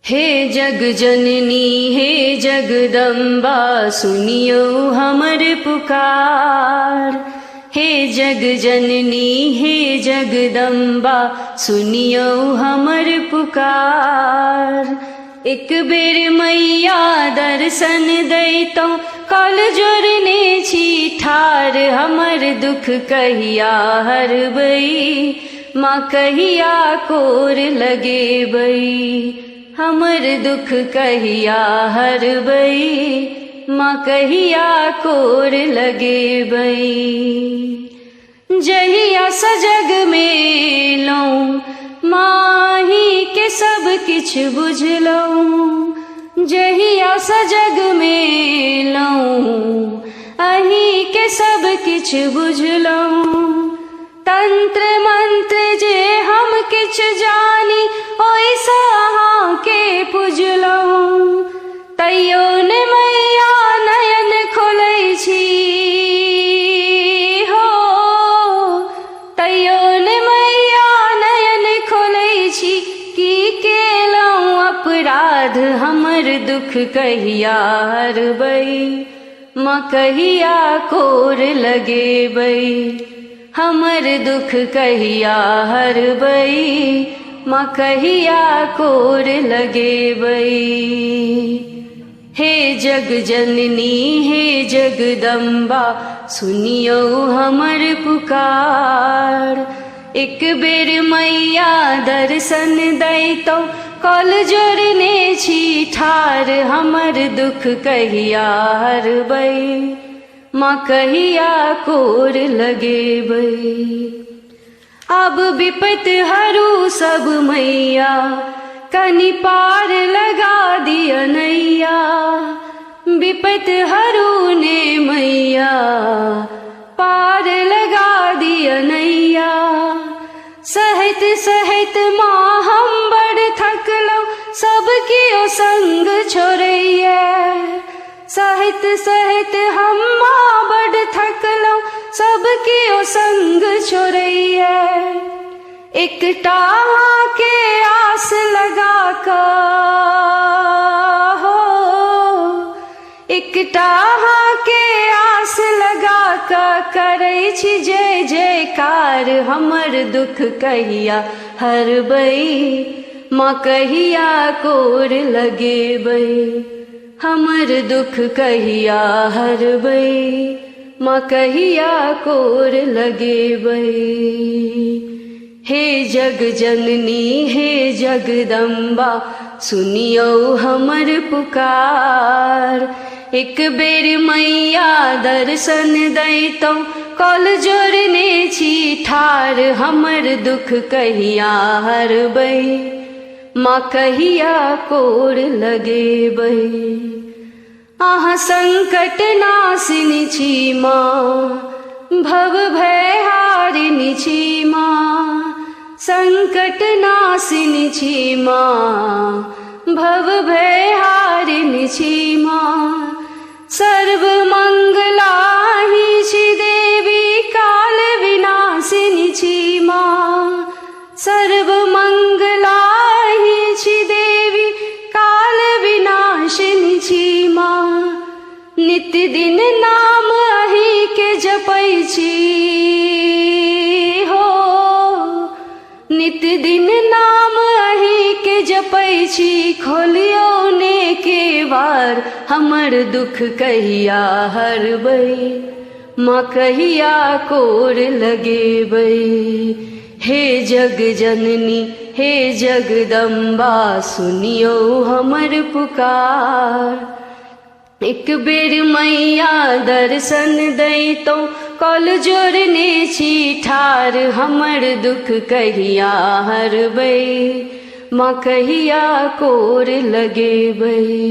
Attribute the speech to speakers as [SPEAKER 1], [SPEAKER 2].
[SPEAKER 1] हे जग जननी हे जगदम्बा सुनियो हमर पुकार। हे जग जननी हे जगदम्बा सुनियो हमर पुकार। एक बेर मैया दर्शन दैतौ कल जोड़ने छी ठार। हमर दुख कहिया हरबै माँ कहिया कोर लगेबै। हमर दुख कहिया हरबै माँ कहिया कोर लगेबै। जहिया सजग मेलौं माही के सब किछ बुझलौं। जहिया सजग मेलौं अही के सब किछ बुझलौं। तंत्र मंत्र जे हम किछ जानी ओइसा अहाँ के पुजलौं। तैयो ने मैया नयन खोलै छी हो। तैयो ने मैया नयन खोलै छी की केलौं अपराध। हमर दुख कहिया हरबै माँ कहिया कोर लगेबै। हमर दुख कहिया हरबै माँ कहिया कोर लगेबै। हे जग जननी हे जगदम्बा सुनियो हमर पुकार। एक बेर मैया दर्शन दैतौ कल जोड़ने छी ठार। हमर दुख कहिया हरबै माँ कहिया कोर लगेबै। अब विपत हरू सब मैया कनि पार लगा दिया नैया। विपत हरू ने मैया पार लगा दिया नैया। सहत सहत माँ हम बड़ थकलौ सब कियो संग छोड़ैया। सहत सहत हम माँ बड़ थकलौ सब कियो संग छोड़ैया। एकटा के आस लगा कऽ हो। एकटा के आस लगा कऽ करै छी जय जयकार। हमर दुख कहिया हरबै माँ कहिया कोर लगेबै। हमर दुख कहिया हरबै माँ कहिया कोर लगेबै। हे जग जननी हे जगदम्बा सुनियो हमर पुकार। एक बेर मैया दर्शन दैतौ कल जोड़ने छी ठार। हमर दुख कहिया हरबै माँ कहिया कोर लगेबै। अहाँ संकट नाशिनी छी माँ भव भय हारिनी छी माँ। संकट नाशिनी छी माँ भव भय हारिनी छी माँ। सर्व मंगला ही छी देवी काल विनाशिनी छी माँ। सर्व मंगला ही छी देवी काल विनाशिनी छी माँ। नित्य दिन नाम अही के जपै छी हो। नित्य दिन नाम अही के जपै छी खोलियो ने केवार। हमर दुख कहिया हरबै माँ कहिया कोर लगेबै। हे जग जननी हे जगदम्बा सुनियो हमर पुकार। एक बेर मैया दर्शन दैतौ कल जोड़ने छी ठार। हमर दुख कहिया हरबै माँ कहिया कोर लगेबै।